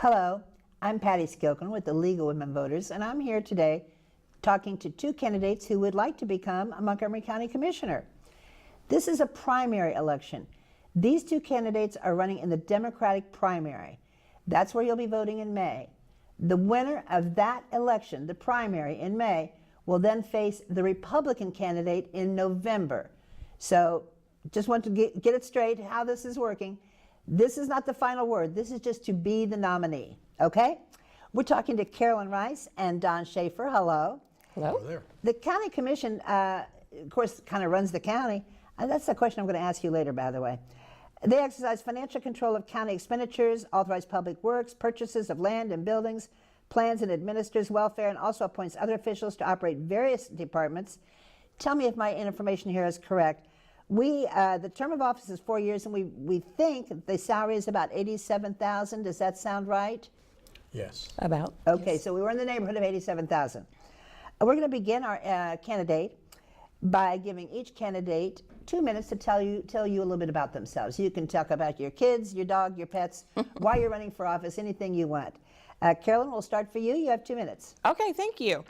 Hello, I'm Patty Skilkin with the League of Women Voters, and I'm here today talking to two candidates who would like to become a Montgomery County Commissioner. This is a primary election. These two candidates are running in the Democratic primary. That's where you'll be voting in May. The winner of that election, the primary in May, will then face the Republican candidate in November. So just want to get it straight how this is working. This is not the final word. This is just to be the nominee, okay? We're talking to Carolyn Rice and Don Schaefer. Hello. Hello. Hello there. The county commission, of course, kind of runs the county. That's the question I'm going to ask you later, by the way. They exercise financial control of county expenditures, authorize public works, purchases of land and buildings, plans and administers welfare, and also appoints other officials to operate various departments. Tell me if my information here is correct. The term of office is 4 years, and we think the salary is about $87,000. Does that sound right? Yes. About. Okay, yes. So we were in the neighborhood of $87,000. We're going to begin our candidate by giving each candidate 2 minutes to tell you a little bit about themselves. You can talk about your kids, your dog, your pets, why you're running for office, anything you want. Carolyn, we'll start for you. You have 2 minutes. Okay, thank you.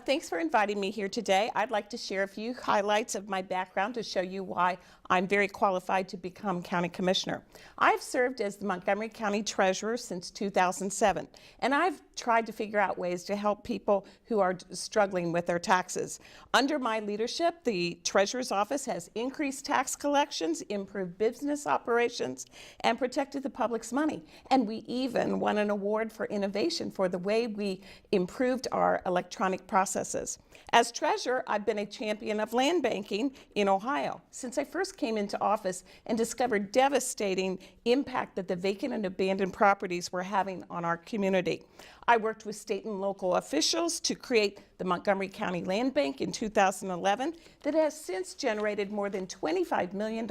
Thanks for inviting me here today. I'd like to share a few highlights of my background to show you why I'm very qualified to become county commissioner. I've served as the Montgomery County Treasurer since 2007, and I've tried to figure out ways to help people who are struggling with their taxes. Under my leadership, the Treasurer's Office has increased tax collections, improved business operations, and protected the public's money. And we even won an award for innovation for the way we improved our electronic processes. As treasurer, I've been a champion of land banking in Ohio since I first came into office and discovered devastating impact that the vacant and abandoned properties were having on our community. I worked with state and local officials to create the Montgomery County Land Bank in 2011 that has since generated more than $25 million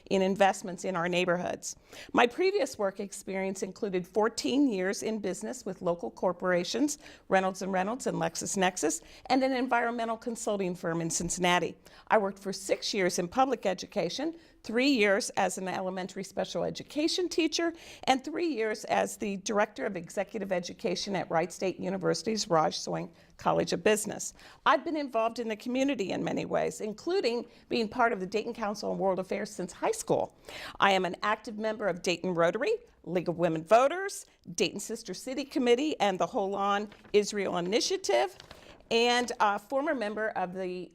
in investments in our neighborhoods. My previous work experience included 14 years in business with local corporations, Reynolds & Reynolds and LexisNexis, and an environmental consulting firm in Cincinnati. I worked for 6 years in public education, 3 years as an elementary special education teacher, and 3 years as the Director of Executive Education at Wright State University's Raj Swing College of Business. I've been involved in the community in many ways, including being part of the Dayton Council on World Affairs since high school. I am an active member of Dayton Rotary, League of Women Voters, Dayton Sister City Committee, and the Holon Israel Initiative, and a former member of the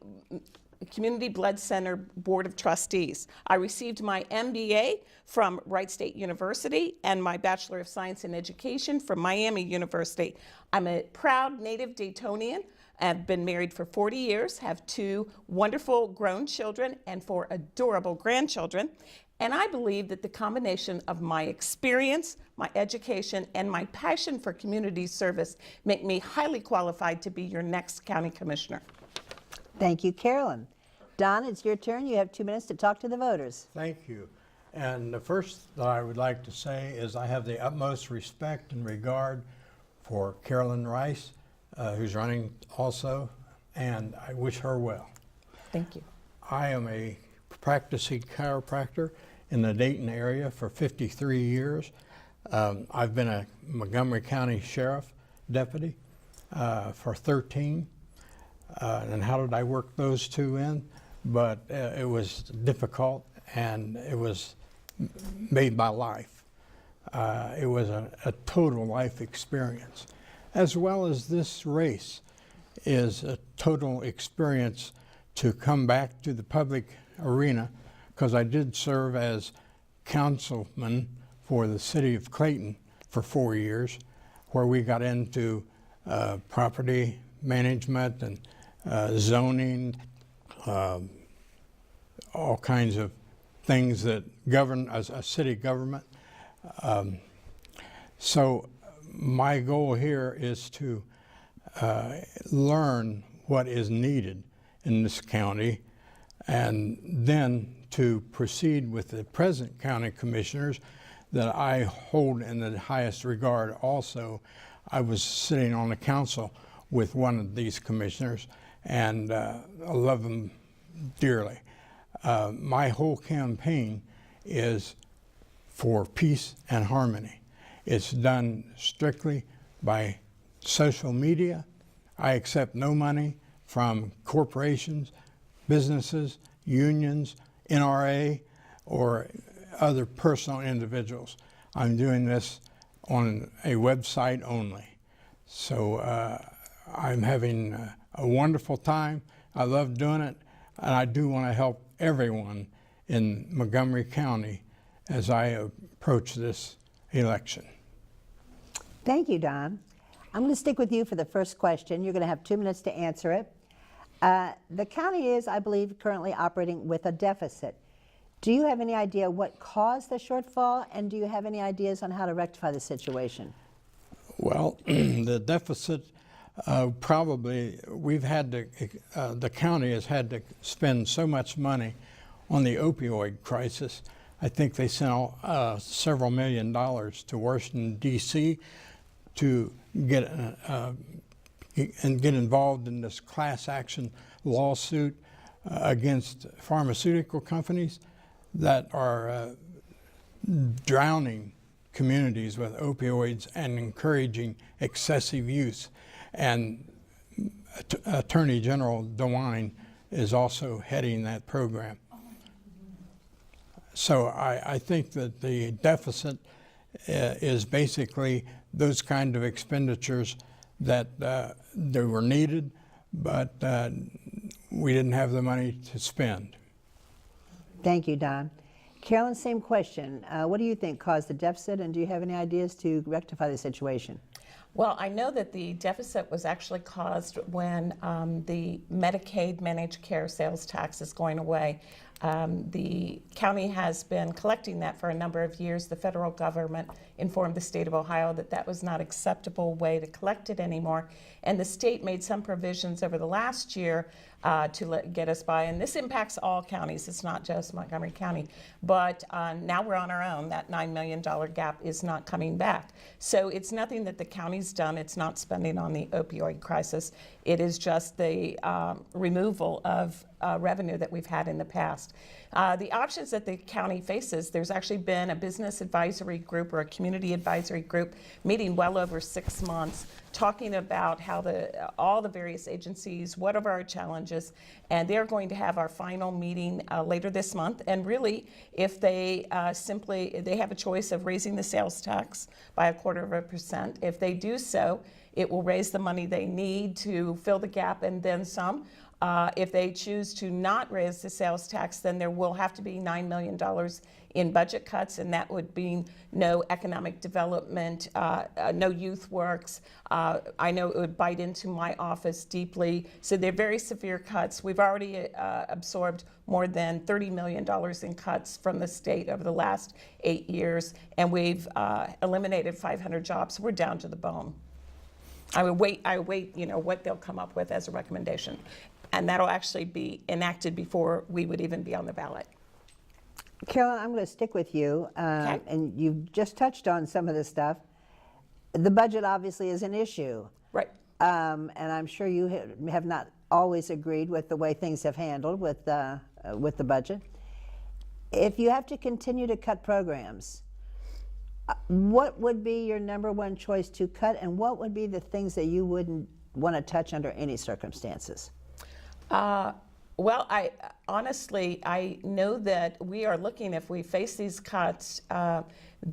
Community Blood Center Board of Trustees. I received my MBA from Wright State University and my Bachelor of Science in Education from Miami University. I'm a proud native Daytonian. I've been married for 40 years, have 2 wonderful grown children and 4 adorable grandchildren. And I believe that the combination of my experience, my education, and my passion for community service make me highly qualified to be your next county commissioner. Thank you, Carolyn. Don, it's your turn. You have 2 minutes to talk to the voters. Thank you. And the first that I would like to say is I have the utmost respect and regard for Carolyn Rice, who's running also, and I wish her well. Thank you. I am a practicing chiropractor in the Dayton area for 53 years. I've been a Montgomery County Sheriff Deputy for 13. And how did I work those 2 in? But it was difficult, and it was made my life. It was a total life experience, as well as this race is a total experience to come back to the public arena, because I did serve as councilman for the city of Clayton for 4 years, where we got into property management and zoning, all kinds of things that govern as a city government. So my goal here is to learn what is needed in this county, and then to proceed with the present county commissioners that I hold in the highest regard also. I was sitting on the council with one of these commissioners, and I love them dearly. My whole campaign is for peace and harmony. It's done strictly by social media. I accept no money from corporations, businesses, unions, NRA, or other personal individuals. I'm doing this on a website only. So I'm having a wonderful time. I love doing it, and I do want to help everyone in Montgomery County as I approach this election. Thank you, Don. I'm going to stick with you for the first question. You're going to have 2 minutes to answer it. The county is, I believe, currently operating with a deficit. Do you have any idea what caused the shortfall, and do you have any ideas on how to rectify the situation? Well, the deficit, probably, we've had to, the county has had to spend so much money on the opioid crisis. I think they sent several $1 million to Washington, D.C. to get involved in this class action lawsuit against pharmaceutical companies that are drowning communities with opioids and encouraging excessive use. And Attorney General DeWine is also heading that program. So I think that the deficit is basically those kind of expenditures that they were needed, but we didn't have the money to spend. Thank you, Don. Carolyn, same question. What do you think caused the deficit, and do you have any ideas to rectify the situation? Well, I know that the deficit was actually caused when the Medicaid managed care sales tax is going away. The county has been collecting that for a number of years. The federal government informed the state of Ohio that that was not an acceptable way to collect it anymore. And the state made some provisions over the last year to get us by. And this impacts all counties. It's not just Montgomery County. But now we're on our own. That $9 million gap is not coming back. So it's nothing that the county's done. It's not spending on the opioid crisis. It is just the removal of revenue that we've had in the past. The options that the county faces, there's actually been a business advisory group or a community advisory group meeting well over 6 months, talking about how all the various agencies, what are our challenges, and they're going to have our final meeting later this month. And really, if they they have a choice of raising the sales tax by 0.25%. If they do so, it will raise the money they need to fill the gap and then some. If they choose to not raise the sales tax, then there will have to be $9 million in budget cuts, and that would be no economic development, no youth works. I know it would bite into my office deeply. So they're very severe cuts. We've already absorbed more than $30 million in cuts from the state over the last 8 years, and we've eliminated 500 jobs. We're down to the bone. I wait, what they'll come up with as a recommendation. And that'll actually be enacted before we would even be on the ballot. Carolyn, I'm going to stick with you. Okay. And you've just touched on some of this stuff. The budget obviously is an issue. Right. And I'm sure you have not always agreed with the way things have handled with the budget. If you have to continue to cut programs, what would be your #1 choice to cut, and what would be the things that you wouldn't want to touch under any circumstances? Well, I honestly know that we are looking, if we face these cuts,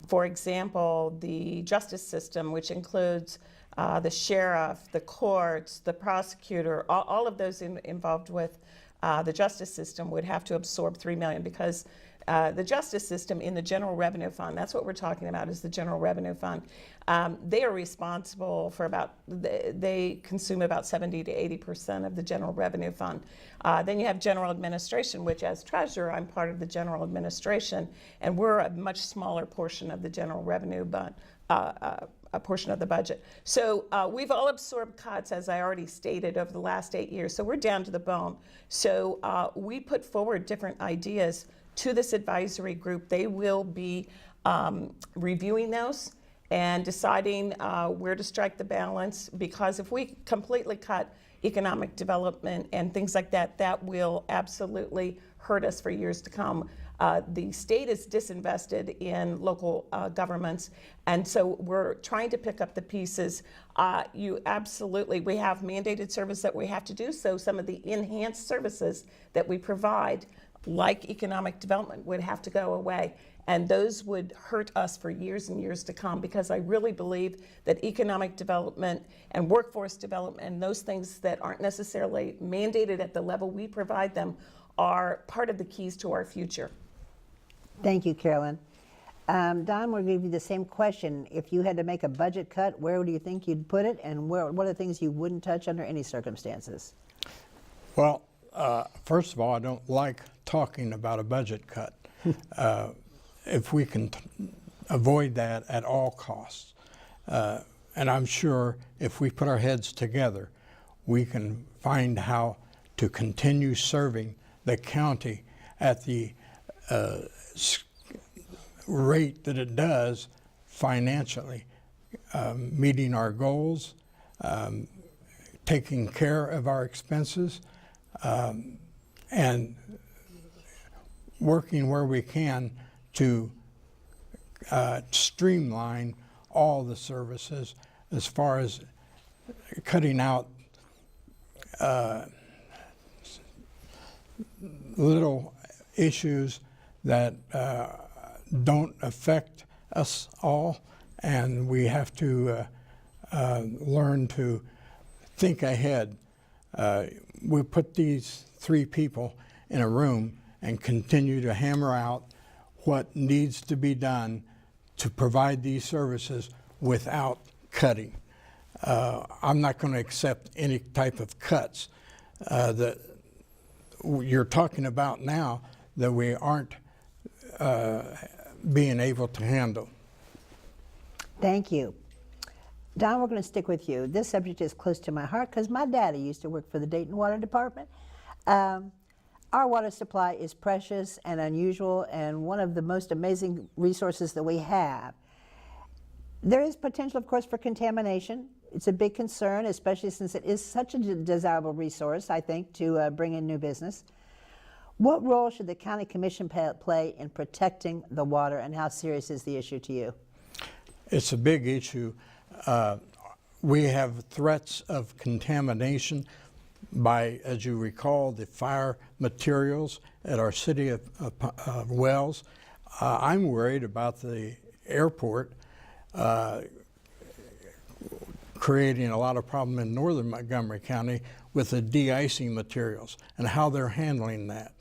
for example, the justice system, which includes the sheriff, the courts, the prosecutor, all of those involved with the justice system would have to absorb $3 million, because the justice system in the general revenue fund, that's what we're talking about, is the general revenue fund. They are responsible for they consume about 70 to 80% of the general revenue fund. Then you have general administration, which as treasurer, I'm part of the general administration, and we're a much smaller portion of the general revenue, but a portion of the budget. So we've all absorbed cuts, as I already stated, over the last 8 years. So we're down to the bone. So we put forward different ideas to this advisory group. They will be reviewing those and deciding where to strike the balance, because if we completely cut economic development and things like that, that will absolutely hurt us for years to come. The state is disinvested in local governments, and so we're trying to pick up the pieces. We have mandated service that we have to do, so some of the enhanced services that we provide, like economic development, would have to go away. And those would hurt us for years and years to come, because I really believe that economic development and workforce development and those things that aren't necessarily mandated at the level we provide them are part of the keys to our future. Thank you, Carolyn. Don, we'll give you the same question. If you had to make a budget cut, where do you think you'd put it, and what are the things you wouldn't touch under any circumstances? Well, first of all, I don't like talking about a budget cut. If we can avoid that at all costs. And I'm sure if we put our heads together, we can find how to continue serving the county at the rate that it does financially, meeting our goals, taking care of our expenses, and working where we can to streamline all the services as far as cutting out little issues that don't affect us all, and we have to learn to think ahead. We put these three people in a room and continue to hammer out what needs to be done to provide these services without cutting. I'm not going to accept any type of cuts that you're talking about now that we aren't being able to handle. Thank you. Don, we're going to stick with you. This subject is close to my heart because my daddy used to work for the Dayton Water Department. Our water supply is precious and unusual and one of the most amazing resources that we have. There is potential, of course, for contamination. It's a big concern, especially since it is such a desirable resource, I think, to bring in new business. What role should the County Commission play in protecting the water, and how serious is the issue to you? It's a big issue. We have threats of contamination by, as you recall, the fire materials at our city of Wells. I'm worried about the airport creating a lot of problem in northern Montgomery County with the de-icing materials and how they're handling that.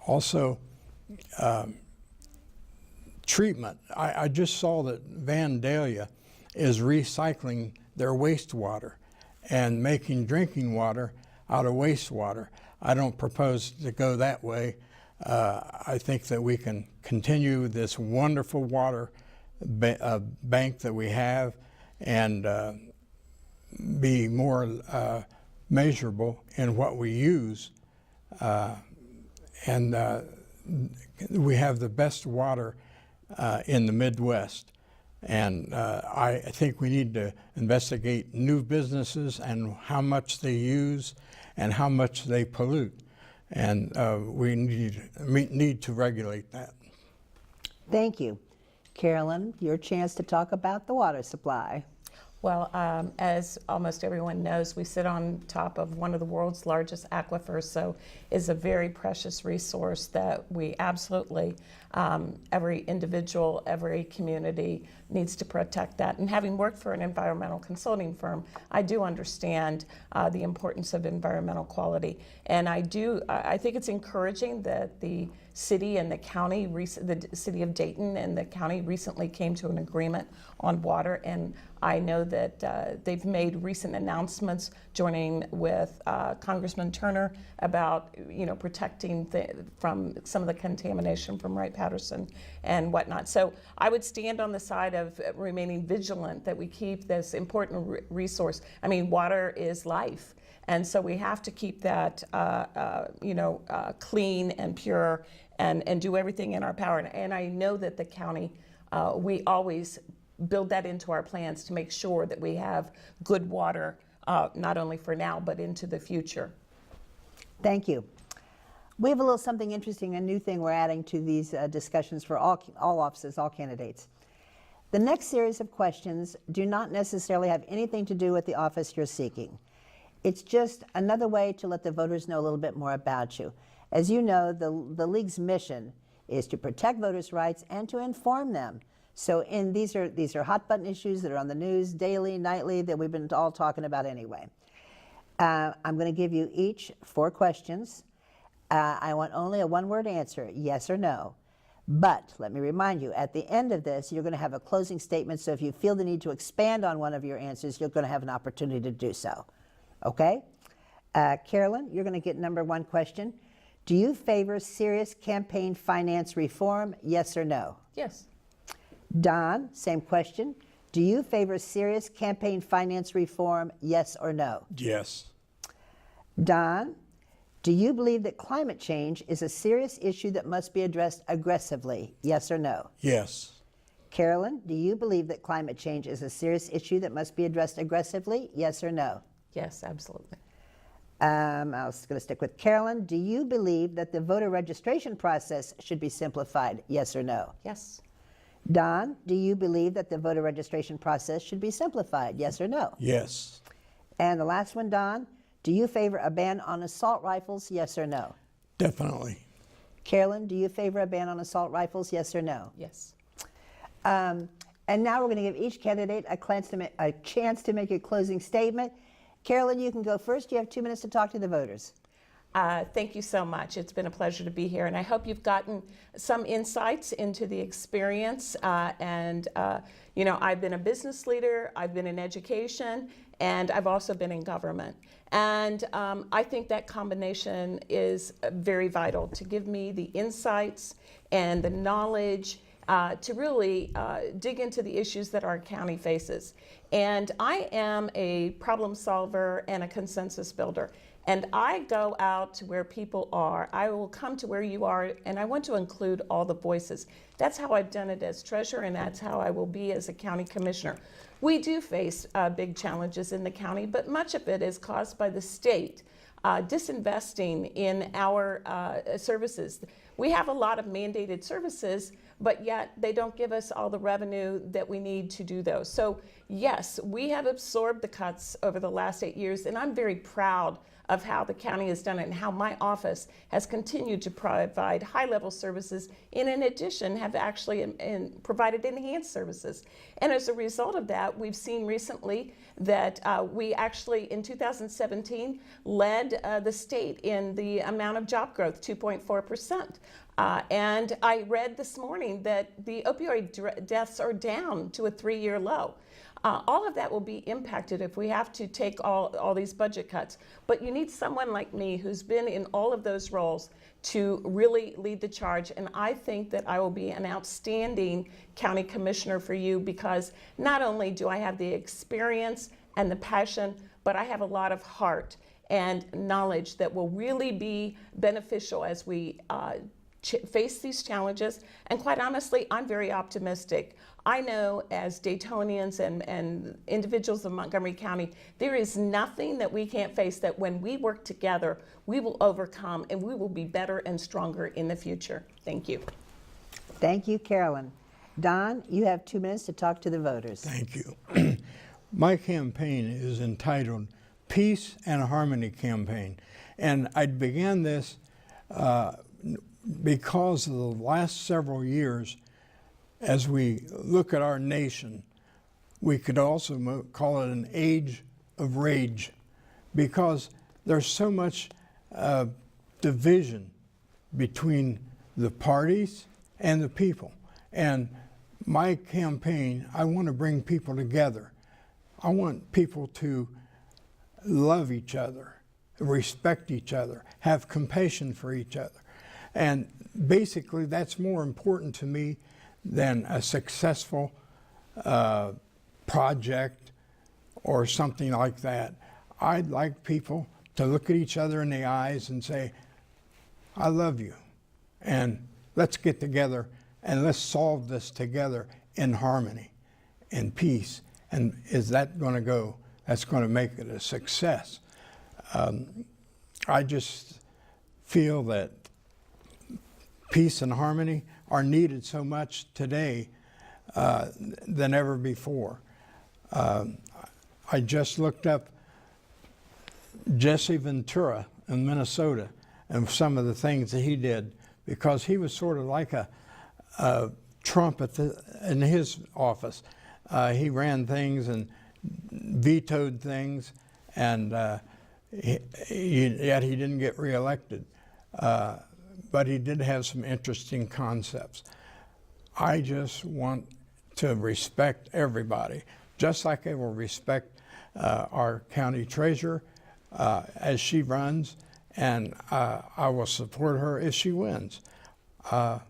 Also, treatment. I just saw that Vandalia is recycling their wastewater and making drinking water out of wastewater. I don't propose to go that way. I think that we can continue this wonderful water bank that we have and be more measurable in what we use. And we have the best water in the Midwest. And I think we need to investigate new businesses and how much they use and how much they pollute. And we need to regulate that. Thank you. Carolyn, your chance to talk about the water supply. Well, as almost everyone knows, we sit on top of one of the world's largest aquifers, so it's a very precious resource that we absolutely, every individual, every community needs to protect that. And having worked for an environmental consulting firm, I do understand the importance of environmental quality. And I think it's encouraging that the city and the county, the city of Dayton and the county recently came to an agreement on water, and I know that they've made recent announcements joining with Congressman Turner about protecting from some of the contamination from Wright-Patterson and whatnot. So I would stand on the side of remaining vigilant that we keep this important resource. I mean, water is life. And so we have to keep that clean and pure and do everything in our power. And I know that the county, we always build that into our plans to make sure that we have good water, not only for now, but into the future. Thank you. We have a little something interesting, a new thing we're adding to these discussions for all offices, all candidates. The next series of questions do not necessarily have anything to do with the office you're seeking. It's just another way to let the voters know a little bit more about you. As you know, the League's mission is to protect voters' rights and to inform them. So these are hot button issues that are on the news daily, nightly, that we've been all talking about anyway. I'm going to give you each 4 questions. I want only a one-word answer, yes or no. But let me remind you, at the end of this, you're going to have a closing statement, so if you feel the need to expand on one of your answers, you're going to have an opportunity to do so. Okay? Carolyn, you're going to get number 1 question. Do you favor serious campaign finance reform, yes or no? Yes. Don, same question. Do you favor serious campaign finance reform, yes or no? Yes. Don, do you believe that climate change is a serious issue that must be addressed aggressively, yes or no? Yes. Carolyn, do you believe that climate change is a serious issue that must be addressed aggressively, yes or no? Yes, absolutely. I was going to stick with Carolyn. Do you believe that the voter registration process should be simplified, yes or no? Yes. Don, do you believe that the voter registration process should be simplified, yes or no? Yes. And the last one, Don, do you favor a ban on assault rifles, yes or no? Definitely. Carolyn, do you favor a ban on assault rifles, yes or no? Yes. And now we're going to give each candidate a chance to make a closing statement. Carolyn, you can go first. You have 2 minutes to talk to the voters. Thank you so much. It's been a pleasure to be here, and I hope you've gotten some insights into the experience. You know, I've been a business leader, I've been in education, and I've also been in government. And I think that combination is very vital to give me the insights and the knowledge to really dig into the issues that our county faces. And I am a problem solver and a consensus builder. And I go out to where people are. I will come to where you are, and I want to include all the voices. That's how I've done it as treasurer, and that's how I will be as a county commissioner. We do face big challenges in the county, but much of it is caused by the state disinvesting in our services. We have a lot of mandated services, but yet they don't give us all the revenue that we need to do those. So yes, we have absorbed the cuts over the last 8 years, and I'm very proud of how the county has done it and how my office has continued to provide high-level services, and in addition have actually provided enhanced services. And as a result of that, we've seen recently that we actually in 2017 led the state in the amount of job growth, 2.4%. And I read this morning that the opioid deaths are down to a 3-year low. All of that will be impacted if we have to take all these budget cuts. But you need someone like me who's been in all of those roles to really lead the charge. And I think that I will be an outstanding county commissioner for you, because not only do I have the experience and the passion, but I have a lot of heart and knowledge that will really be beneficial as we face these challenges. And quite honestly, I'm very optimistic. I know as Daytonians and individuals of Montgomery County, there is nothing that we can't face that when we work together, we will overcome and we will be better and stronger in the future. Thank you. Thank you, Carolyn. Don, you have 2 minutes to talk to the voters. Thank you. My campaign is entitled Peace and Harmony Campaign. And I began this because of the last several years, as we look at our nation, we could also call it an age of rage, because there's so much division between the parties and the people. And my campaign, I want to bring people together. I want people to love each other, respect each other, have compassion for each other. And basically, that's more important to me than a successful project or something like that. I'd like people to look at each other in the eyes and say, I love you, and let's get together and let's solve this together in harmony and peace. And is that going to go? That's going to make it a success. I just feel that peace and harmony are needed so much today than ever before. I just looked up Jesse Ventura in Minnesota and some of the things that he did, because he was sort of like a Trump in his office. He ran things and vetoed things, and yet he didn't get reelected. But he did have some interesting concepts. I just want to respect everybody, just like I will respect our county treasurer as she runs, and I will support her if she wins. I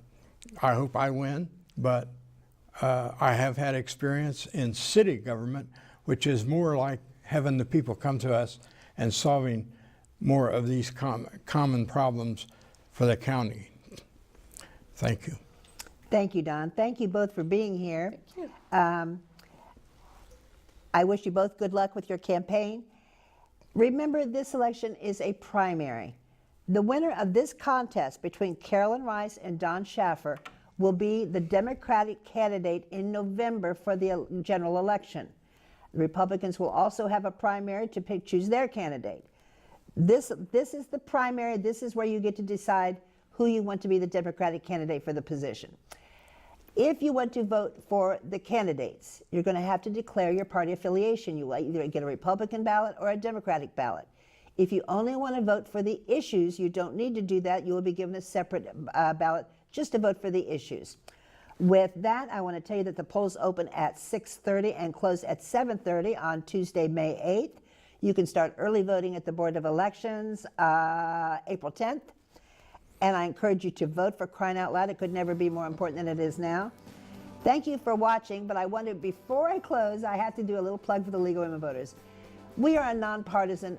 hope I win, but I have had experience in city government, which is more like having the people come to us and solving more of these common problems for the county. Thank you. Thank you, Don. Thank you both for being here. Thank you. I wish you both good luck with your campaign. Remember, this election is a primary. The winner of this contest between Carolyn Rice and Don Schaffer will be the Democratic candidate in November for the general election. The Republicans will also have a primary to choose their candidate. This is the primary. This is where you get to decide who you want to be the Democratic candidate for the position. If you want to vote for the candidates, you're going to have to declare your party affiliation. You will either get a Republican ballot or a Democratic ballot. If you only want to vote for the issues, you don't need to do that. You will be given a separate ballot just to vote for the issues. With that, I want to tell you that the polls open at 6:30 and close at 7:30 on Tuesday, May 8th. You can start early voting at the Board of Elections April 10th. And I encourage you to vote, for crying out loud. It could never be more important than it is now. Thank you for watching, but I wanted, before I close, I have to do a little plug for the League of Women Voters. We are a nonpartisan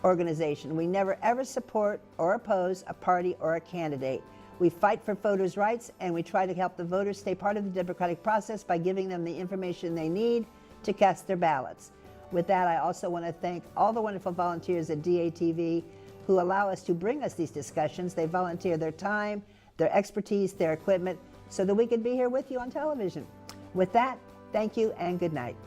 organization. We never ever support or oppose a party or a candidate. We fight for voters' rights, and we try to help the voters stay part of the democratic process by giving them the information they need to cast their ballots. With that, I also want to thank all the wonderful volunteers at DATV who allow us to bring us these discussions. They volunteer their time, their expertise, their equipment, so that we can be here with you on television. With that, thank you and good night.